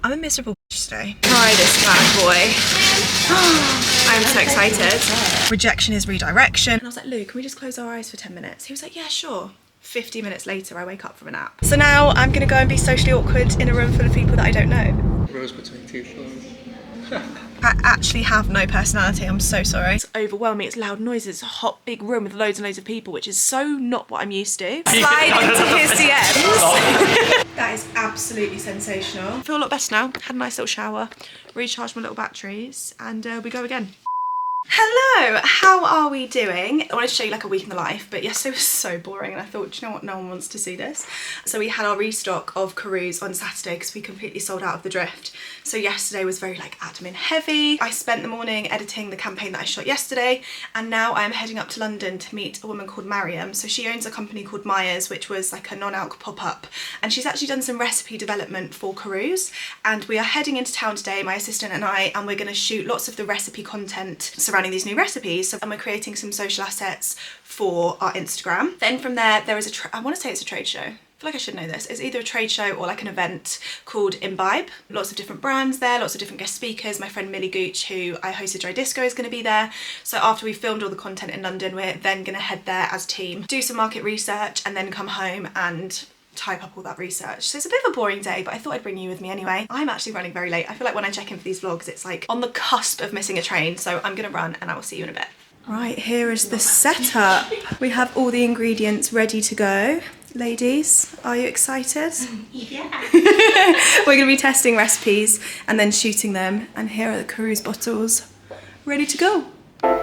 I'm a miserable bitch today. Try this bad boy. I'm so excited. Rejection is redirection. And I was like, Lou, can we just close our eyes for 10 minutes? He was like, yeah, sure. 50 minutes later, I wake up from a nap. So now I'm gonna go and be socially awkward in a room full of people that I don't know. Rose between two thorns. I actually have no personality, I'm so sorry. It's overwhelming, it's loud noises, it's a hot big room with loads and loads of people, which is so not what I'm used to. Slide into his DMs. That is absolutely sensational. I feel a lot better now, had a nice little shower, recharged my little batteries, and we go again. Hello, how are we doing? I wanted to show you like a week in the life, but yesterday was so boring and I thought, do you know what, no one wants to see this. So we had our restock of CAROUSE on Saturday because we completely sold out of the drift. So yesterday was very like admin heavy. I spent the morning editing the campaign that I shot yesterday, and now I'm heading up to London to meet a woman called Mariam. So she owns a company called Myers, which was like a non-alc pop-up, and she's actually done some recipe development for CAROUSE, and we are heading into town today, my assistant and I, and we're going to shoot lots of the recipe content surrounding these new recipes. So, and we're creating some social assets for our Instagram. Then from there is I want to say it's a trade show. I feel like I should know this. It's either a trade show or like an event called Imbibe. Lots of different brands there, lots of different guest speakers. My friend Millie Gooch, who I hosted Dry Disco, is going to be there. So after we filmed all the content in London, we're then going to head there as a team, do some market research, and then come home and type up all that research. So it's a bit of a boring day, but I thought I'd bring you with me anyway. I'm actually running very late. I feel like when I check in for these vlogs, it's like on the cusp of missing a train. So I'm gonna run and I will see you in a bit. Right, here is the setup. We have all the ingredients ready to go. Ladies, are you excited? Yeah. We're gonna be testing recipes and then shooting them. And here are the CAROUSE bottles ready to go.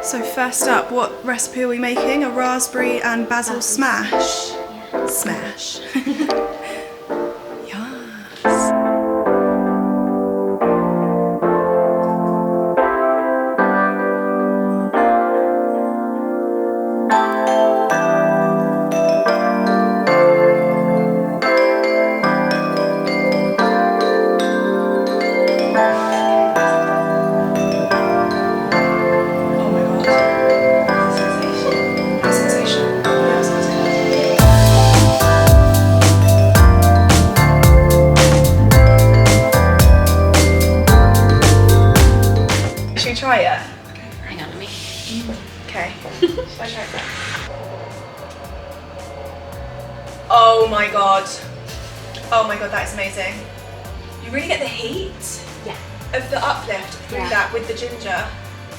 So first up, what recipe are we making? A raspberry and basil smash. Smash. Yes. Try it. Hang on, let me. Okay. Should I try it? Oh my god. Oh my god, that is amazing. You really get the heat of the uplift through that with the ginger.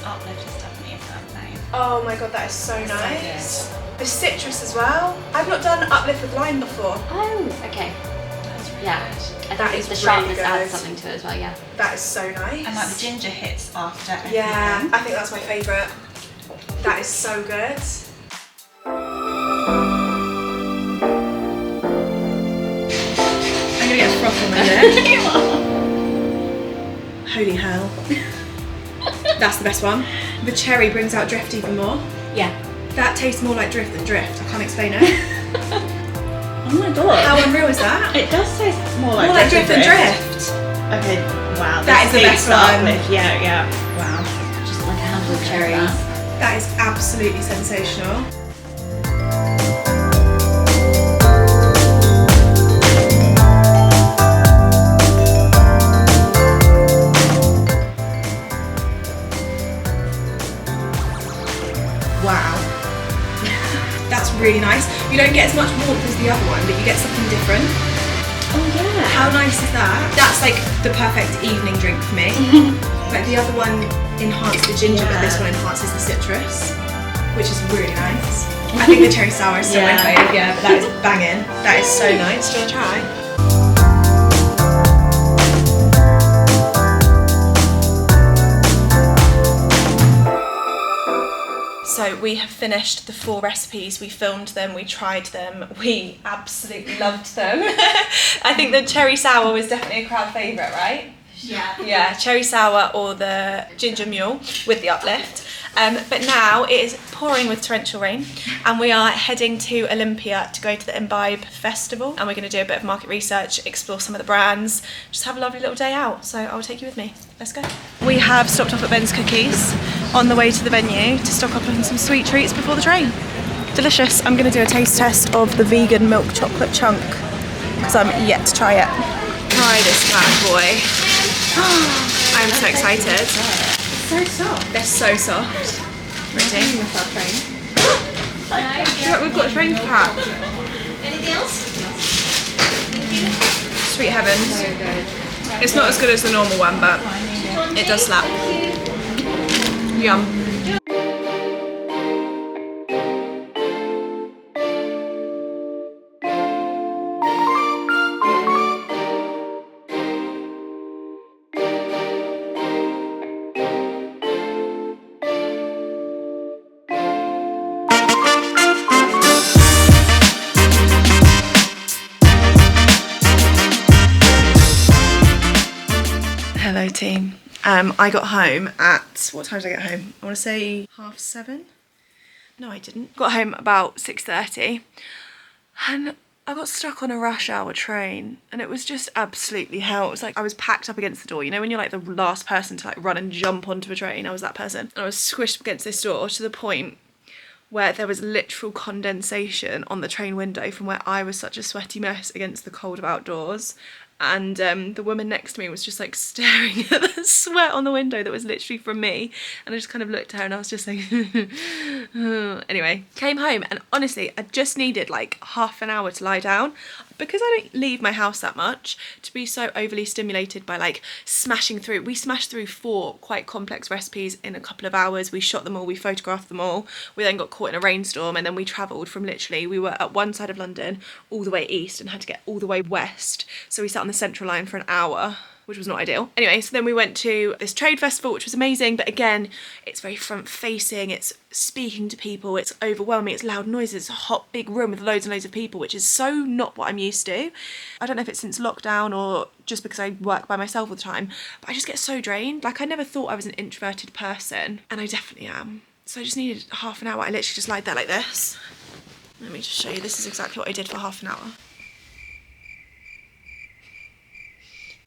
Uplift is definitely something. Oh my god, that is so nice. So the citrus as well. I've not done uplift with lime before. Oh, okay. That's really good. I That think is the really sharpness good. adds something to it as well, yeah. That is so nice. And like the ginger hits after everything. Yeah, I think that's my favourite. That is so good. I'm gonna get a froth on my lip. Holy hell. That's the best one. The cherry brings out drift even more. Yeah. That tastes more like drift than drift. I can't explain it. Oh my god. How unreal is that? It does taste more like drift than drift. Okay, wow. That is the best one. Yeah, yeah. Wow. Just like a handful of cherries. That is absolutely sensational. Wow. That's really nice. You don't get as much warmth as the other one, but you get something different. Oh yeah. How nice is that? That's like the perfect evening drink for me. Like the other one enhanced the ginger, but this one enhances the citrus, which is really nice. I think the cherry sour is still my favourite, yeah, but that is banging. That is so nice. Do you want to try? So we have finished the 4 recipes, we filmed them, we tried them, we absolutely loved them. I think the cherry sour was definitely a crowd favourite, right? Yeah. Yeah, cherry sour or the ginger mule with the uplift. But now it is pouring with torrential rain and we are heading to Olympia to go to the Imbibe Festival, and we're going to do a bit of market research, explore some of the brands, just have a lovely little day out. So I'll take you with me. Let's go. We have stopped off at Ben's Cookies on the way to the venue to stock up on some sweet treats before the train. Delicious. I'm going to do a taste test of the vegan milk chocolate chunk because I'm yet to try it. Try this bad boy. I'm so excited. It's so soft. They're so soft. Ready? With our train. Look, we've got a train pack. Anything else? Sweet heavens. So good. It's not as good as the normal one, but it does slap. Yum. Hello team. I got home at, what time did I get home? I want to say 7:30. No, I didn't. Got home about 6:30 and I got stuck on a rush hour train and it was just absolutely hell. It was like I was packed up against the door. You know when you're like the last person to like run and jump onto a train? I was that person. And I was squished against this door to the point where there was literal condensation on the train window from where I was such a sweaty mess against the cold of outdoors. And the woman next to me was just like staring at the sweat on the window that was literally from me, and I just kind of looked at her and I was just like anyway, came home and honestly I just needed like half an hour to lie down because I don't leave my house that much to be so overly stimulated by like smashing through. We smashed through 4 quite complex recipes in a couple of hours. We shot them all, we photographed them all, we then got caught in a rainstorm and then we travelled from literally, we were at one side of London all the way east and had to get all the way west, so we sat on the Central Line for an hour, which was not ideal. Anyway, so then we went to this trade festival, which was amazing, but again, it's very front facing, it's speaking to people, it's overwhelming, it's loud noises, it's a hot big room with loads and loads of people, which is so not what I'm used to. I don't know if it's since lockdown or just because I work by myself all the time, but I just get so drained. Like I never thought I was an introverted person, and I definitely am. So I just needed half an hour. I literally just lied there like this. Let me just show you, this is exactly what I did for half an hour.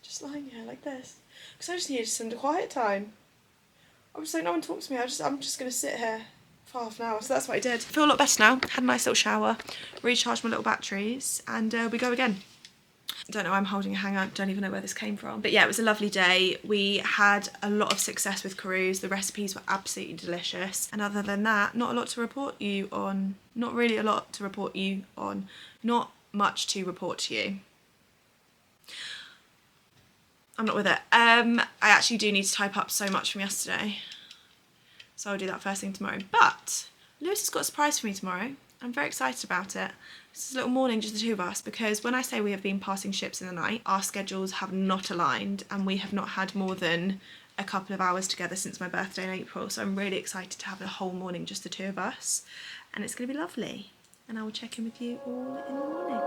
Just lying here like this because I just needed some quiet time. I was like, no one talks to me, I'm just gonna sit here for half an hour. So that's what I did. I feel a lot better now. Had a nice little shower, recharged my little batteries, and we go again. I don't know, I'm holding a hanger, I don't even know where this came from. But yeah, it was a lovely day. We had a lot of success with CAROUSE. The recipes were absolutely delicious. And other than that, not a lot to report you on. Not really a lot to report you on. Not much to report to you. I'm not with it. I actually do need to type up so much from yesterday, so I'll do that first thing tomorrow. But Lewis has got a surprise for me tomorrow. I'm very excited about it. This is a little morning, just the two of us, because when I say we have been passing ships in the night, our schedules have not aligned and we have not had more than a couple of hours together since my birthday in April. So I'm really excited to have a whole morning, just the two of us, and it's going to be lovely. And I will check in with you all in the morning.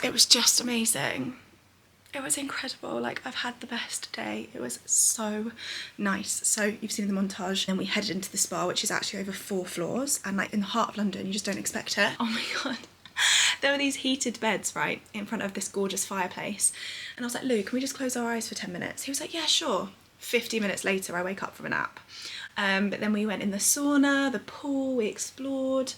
It was just amazing. It was incredible. Like, I've had the best day. It was so nice. So you've seen the montage. Then we headed into the spa, which is actually over 4 floors, and like in the heart of London, you just don't expect it. Oh my god. There were these heated beds right in front of this gorgeous fireplace, and I was like, Lou, can we just close our eyes for 10 minutes? He was like, yeah, sure. 50 minutes later, I wake up from a nap. But then we went in the sauna, the pool, we explored.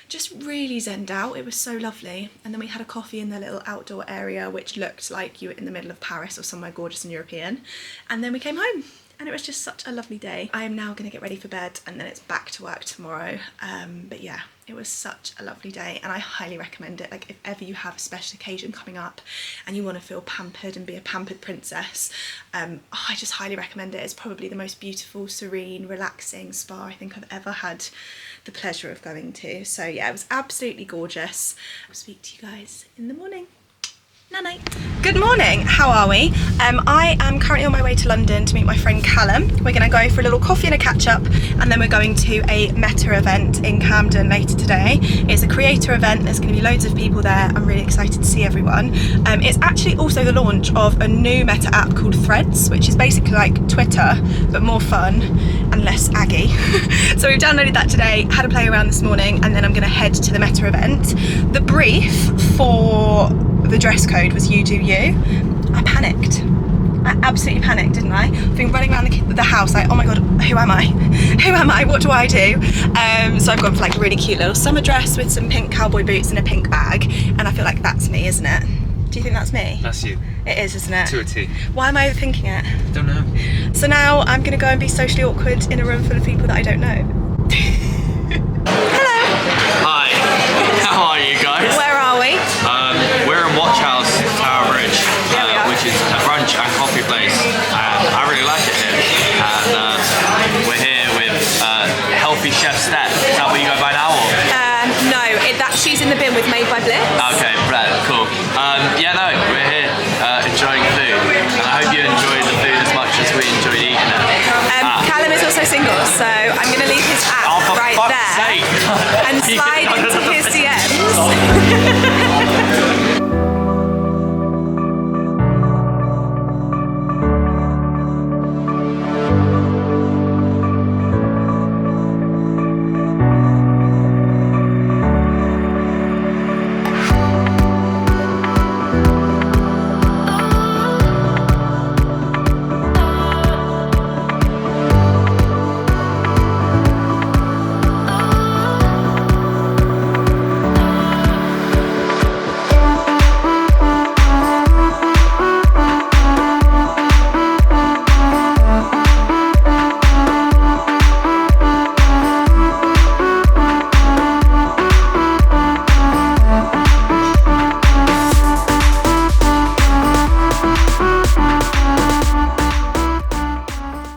just really zenned out. It was so lovely. And then we had a coffee in the little outdoor area, which looked like you were in the middle of Paris or somewhere gorgeous and European. And then we came home. And it was just such a lovely day. I am now going to get ready for bed and then it's back to work tomorrow. But yeah, it was such a lovely day and I highly recommend it. Like if ever you have a special occasion coming up and you want to feel pampered and be a pampered princess, I just highly recommend it. It's probably the most beautiful, serene, relaxing spa I think I've ever had the pleasure of going to. So yeah, it was absolutely gorgeous. I'll speak to you guys in the morning. Night. Good morning, how are we? I am currently on my way to London to meet my friend Callum. We're going to go for a little coffee and a catch up and then we're going to a Meta event in Camden later today. It's a creator event, there's going to be loads of people there. I'm really excited to see everyone. It's actually also the launch of a new Meta app called Threads, which is basically like Twitter but more fun and less aggy. So we've downloaded that today, had a play around this morning and then I'm going to head to the Meta event. The brief for the dress code was you do you. I panicked. I absolutely panicked, didn't I? I've been running around the house like, oh my god, who am I? Who am I? What do I do? So I've gone for like a really cute little summer dress with some pink cowboy boots and a pink bag, and I feel like that's me, isn't it? Do you think that's me? That's you. It is, isn't it? To a T. Why am I overthinking it? Don't know. So now I'm gonna go and be socially awkward in a room full of people that I don't know. Hello. Hi, how are you guys? Where are we? We're in Watch House, Tower Bridge, which is a brunch and coffee place. I really like it here. And we're here with healthy chef Steph. Is that what you go by now? Or? No, she's in the bin with Made by Bliss. Okay, right, cool. Yeah, no, we're here enjoying food. And I hope you enjoyed the food as much as we enjoyed eating it. Callum is also single, so I'm going to leave his app right there sake. And slide into his DMs.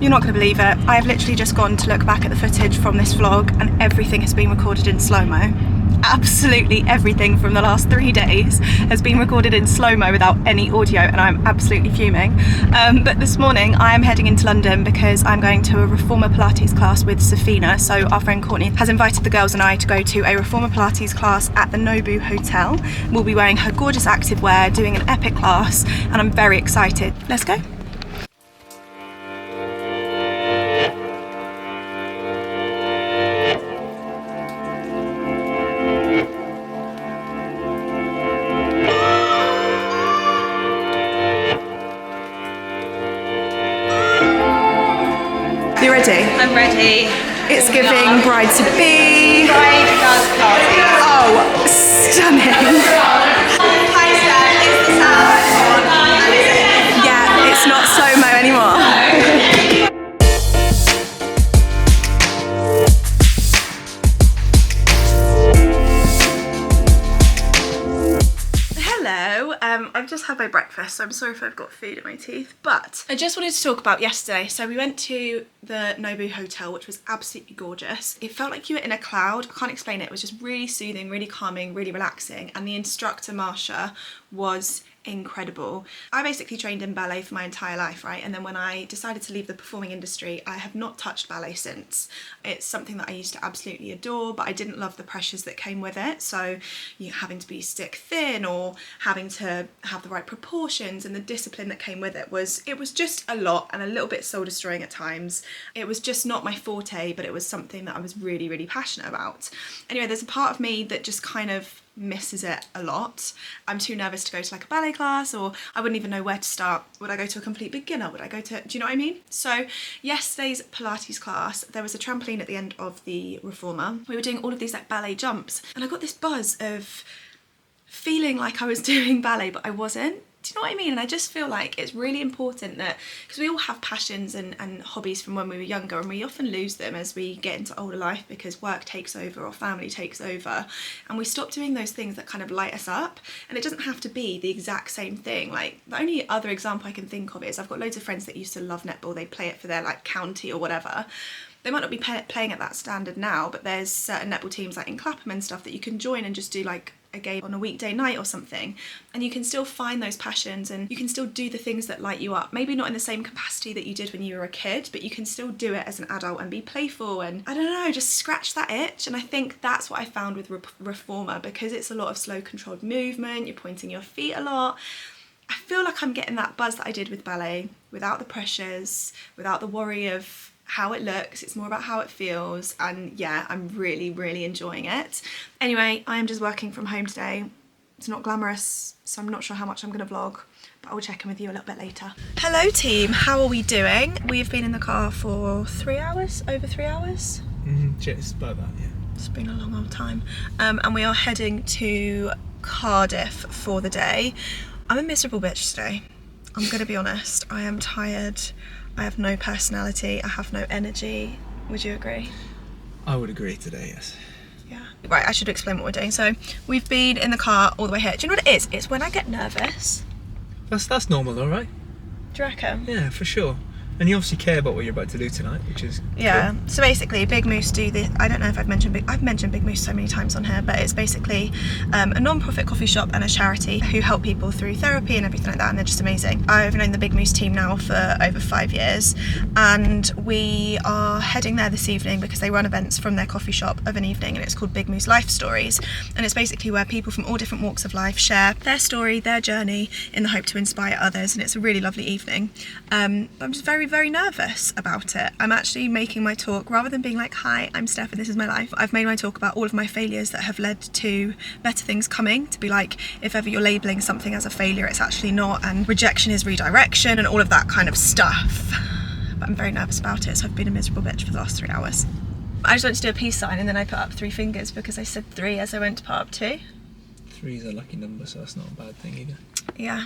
You're not going to believe it. I have literally just gone to look back at the footage from this vlog and everything has been recorded in slow-mo. Absolutely everything from the last 3 days has been recorded in slow-mo without any audio and I'm absolutely fuming. But this morning I am heading into London because I'm going to a reformer Pilates class with Sofina. So our friend Courtney has invited the girls and I to go to a reformer Pilates class at the Nobu Hotel. We'll be wearing her gorgeous activewear, doing an epic class and I'm very excited. Let's go. You ready? I'm ready. It's giving bride-to-be. Bride does party. Oh, stunning. Hi Steph, is the sound on? Yeah, it's not slow-mo anymore. Hello, I've just had my breakfast, so I'm sorry if I've got food in my teeth, but I just wanted to talk about yesterday. So we went to the Nobu Hotel, which was absolutely gorgeous. It felt like you were in a cloud. I can't explain it. It was just really soothing, really calming, really relaxing. And the instructor, Marsha, was incredible. I basically trained in ballet for my entire life, right? And then when I decided to leave the performing industry, I have not touched ballet since. It's something that I used to absolutely adore, but I didn't love the pressures that came with it. So you having to be stick thin or having to to have the right proportions, and the discipline that came with it was just a lot and a little bit soul destroying at times. It was just not my forte, but it was something that I was really, really passionate about. Anyway, there's a part of me that just kind of misses it a lot. I'm too nervous to go to like a ballet class, or I wouldn't even know where to start. Would I go to a complete beginner? Would I go to, do you know what I mean? So yesterday's Pilates class, there was a trampoline at the end of the reformer. We were doing all of these like ballet jumps, and I got this buzz of feeling like I was doing ballet, but I wasn't. Do you know what I mean? And I just feel like it's really important that, because we all have passions and hobbies from when we were younger, and we often lose them as we get into older life because work takes over or family takes over, and we stop doing those things that kind of light us up. And it doesn't have to be the exact same thing. Like, the only other example I can think of is I've got loads of friends that used to love netball. They play it for their like county or whatever. They might not be playing at that standard now, but there's certain netball teams like in Clapham and stuff that you can join and just do like a game on a weekday night or something, and you can still find those passions and you can still do the things that light you up. Maybe not in the same capacity that you did when you were a kid, but you can still do it as an adult and be playful and, I don't know, just scratch that itch. And I think that's what I found with reformer, because it's a lot of slow controlled movement, you're pointing your feet a lot. I feel like I'm getting that buzz that I did with ballet, without the pressures, without the worry of how it looks. It's more about how it feels, and yeah, I'm really, really enjoying it. Anyway, I am just working from home today. It's not glamorous, so I'm not sure how much I'm gonna vlog, but I will check in with you a little bit later. Hello team, how are we doing? We've been in the car for 3 hours, over 3 hours. Just about that, yeah. It's been a long old time. And we are heading to Cardiff for the day. I'm a miserable bitch today. I'm gonna be honest, I am tired. I have no personality, I have no energy. Would you agree? I would agree today, yes. Yeah. Right, I should explain what we're doing. So we've been in the car all the way here. Do you know what it is? It's when I get nervous. That's normal though, right? Do you reckon? Yeah, for sure. And you obviously care about what you're about to do tonight, which is yeah. cool. So basically, Big Moose do this. I don't know if I've mentioned Big Moose so many times on here, but it's basically a non-profit coffee shop and a charity who help people through therapy and everything like that, and they're just amazing. I've known the Big Moose team now for over 5 years, and we are heading there this evening because they run events from their coffee shop of an evening, and it's called Big Moose Life Stories, and it's basically where people from all different walks of life share their story, their journey, in the hope to inspire others, and it's a really lovely evening. But I'm just very, very nervous about it. I'm actually making my talk, rather than being like, hi, I'm Steph and this is my life, I've made my talk about all of my failures that have led to better things coming, to be like, if ever you're labelling something as a failure, it's actually not, and rejection is redirection and all of that kind of stuff. But I'm very nervous about it, so I've been a miserable bitch for the last 3 hours. I just went to do a peace sign and then I put up 3 fingers because I said 3 as I went to put up 2. 3 is a lucky number, so that's not a bad thing either. Yeah.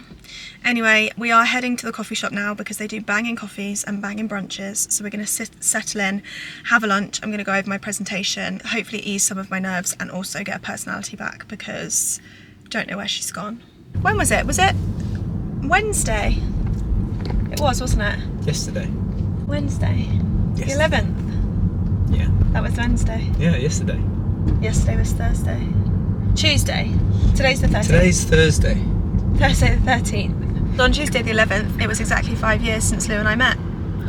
Anyway, we are heading to the coffee shop now because they do banging coffees and banging brunches. So we're going to settle in, have a lunch. I'm going to go over my presentation, hopefully ease some of my nerves and also get a personality back because I don't know where she's gone. When was it? Was it Wednesday? It was, wasn't it? Yesterday. Wednesday? Yes. The 11th? Yeah. That was Wednesday. Yeah, yesterday. Yesterday was Thursday. Tuesday. Today's the 13th. Today's Thursday. Thursday the 13th. On Tuesday the 11th, it was exactly 5 years since Lou and I met.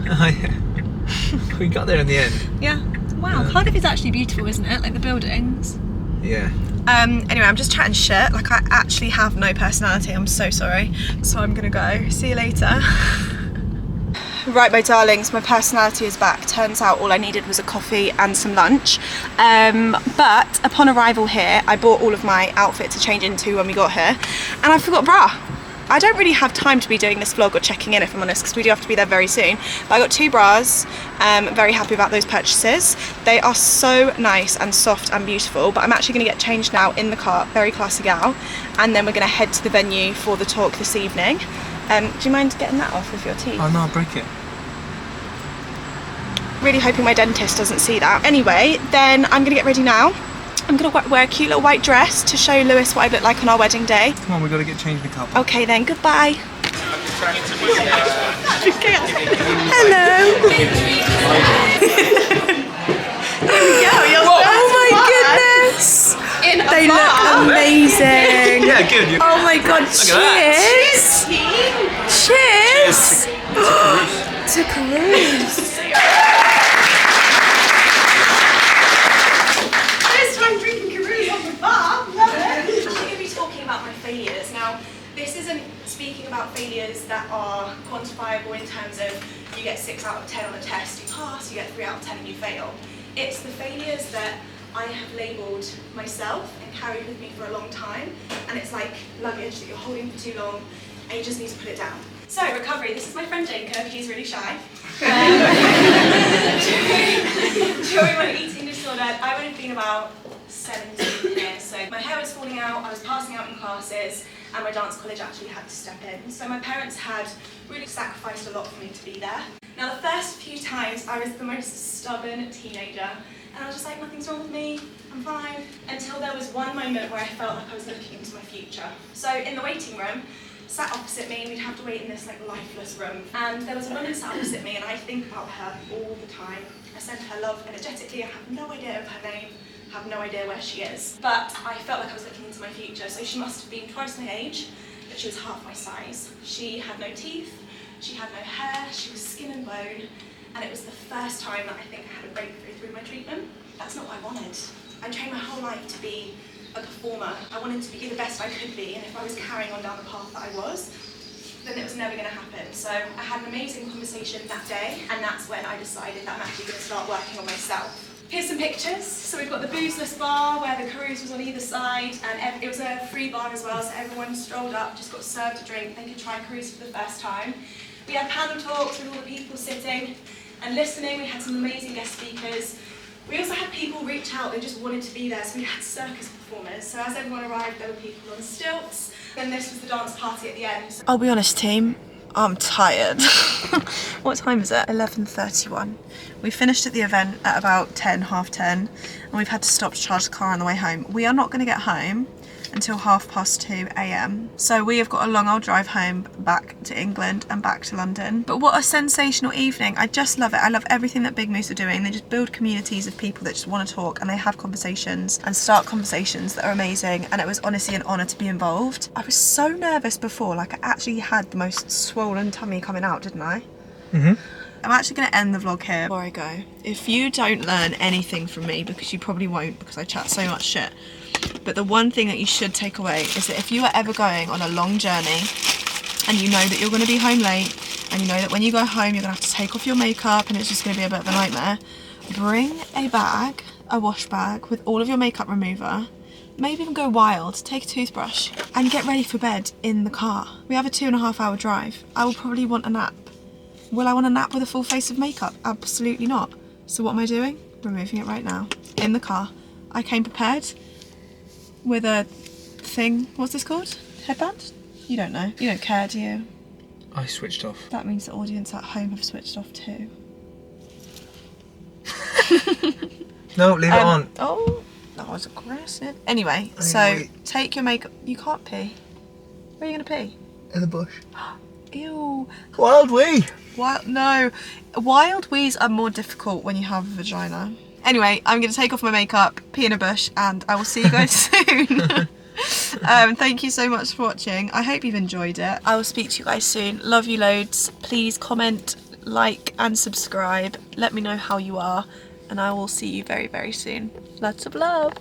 Oh yeah. We got there in the end. Yeah. Wow, Yeah. Cardiff is actually beautiful, isn't it? Like the buildings. Yeah. Anyway, I'm just chatting shit. Like, I actually have no personality. I'm so sorry. So I'm gonna go. See you later. Right, my darlings, my personality is back. Turns out all I needed was a coffee and some lunch. But upon arrival here, I bought all of my outfit to change into when we got here, and I forgot a bra. I don't really have time to be doing this vlog or checking in, if I'm honest, because we do have to be there very soon. But I got 2 bras. Very happy about those purchases. They are so nice and soft and beautiful, but I'm actually going to get changed now in the car, very classy gal, and then we're going to head to the venue for the talk this evening. Do you mind getting that off with your teeth? Oh no, I'll break it. Really hoping my dentist doesn't see that. Anyway, then I'm gonna get ready now. I'm gonna wear a cute little white dress to show Lewis what I look like on our wedding day. Come on, we've got to get changed in the car. Okay then, goodbye. Hello. Oh my goodness. They look amazing. Yeah, good. Oh my god, cheers. Cheers. To CAROUSE. First time drinking CAROUSE on the bar. Love it. I'm going to be talking about my failures. Now, This isn't speaking about failures that are quantifiable in terms of you get 6 out of 10 on a test, you pass, you get 3 out of 10 and you fail. It's the failures that I have labelled myself and carried with me for a long time, and it's like luggage that you're holding for too long and you just need to put it down. So, recovery. This is my friend Jacob, he's really shy. During my eating disorder, I would have been about 17 here, so my hair was falling out, I was passing out in classes, and my dance college actually had to step in. So my parents had really sacrificed a lot for me to be there. Now the first few times I was the most stubborn teenager, and I was just like, nothing's wrong with me, I'm fine. Until there was one moment where I felt like I was looking into my future. So in the waiting room, sat opposite me, we'd have to wait in this like lifeless room, and there was a woman sat opposite me, and I think about her all the time. I send her love energetically, I have no idea of her name, have no idea where she is. But I felt like I was looking into my future, so she must have been twice my age, but she was half my size. She had no teeth, she had no hair, she was skin and bone, and it was the first time that I think I had a breakthrough through my treatment. That's not what I wanted. I trained my whole life to be a performer. I wanted to be the best I could be, and if I was carrying on down the path that I was, then it was never going to happen. So I had an amazing conversation that day, and that's when I decided that I'm actually going to start working on myself. Here's some pictures. So we've got the boozeless bar where the CAROUSE was on either side, and it was a free bar as well, so everyone strolled up, just got served a drink, they could try CAROUSE for the first time. We had panel talks with all the people sitting and listening. We had some amazing guest speakers. We also had people reach out, they just wanted to be there, so we had circus performers. So as everyone arrived, there were people on stilts, and this was the dance party at the end. I'll be honest, team, I'm tired. What time is it? 11:31. We finished at the event at about 10, half 10, and we've had to stop to charge the car on the way home. We are not going to get home until 2:30 AM. So we have got a long old drive home back to England and back to London. But what a sensational evening. I just love it. I love everything that Big Moose are doing. They just build communities of people that just want to talk, and they have conversations and start conversations that are amazing, and it was honestly an honour to be involved. I was so nervous before, like I actually had the most swollen tummy coming out, didn't I? I'm actually going to end the vlog here before I go. If you don't learn anything from me, because you probably won't because I chat so much shit, but the one thing that you should take away is that if you are ever going on a long journey and you know that you're going to be home late, and you know that when you go home you're going to have to take off your makeup and it's just going to be a bit of a nightmare, bring a bag, a wash bag with all of your makeup remover. Maybe even go wild, take a toothbrush and get ready for bed in the car. We have a 2.5 hour drive. I will probably want a nap. Will I want a nap with a full face of makeup? Absolutely not. So what am I doing? Removing it right now. In the car. I came prepared with a thing, what's this called? Headband? You don't know. You don't care, do you? I switched off. That means the audience at home have switched off too. No, leave it on. Oh, that was aggressive. Anyway, so wait. take your makeup. You can't pee. Where are you going to pee? In the bush. Ew. Wild wee. No, wild wees are more difficult when you have a vagina. Anyway, I'm going to take off my makeup, pee in a bush, and I will see you guys soon. Thank you so much for watching. I hope you've enjoyed it. I will speak to you guys soon. Love you loads. Please comment, like, and subscribe. Let me know how you are, and I will see you very, very soon. Lots of love.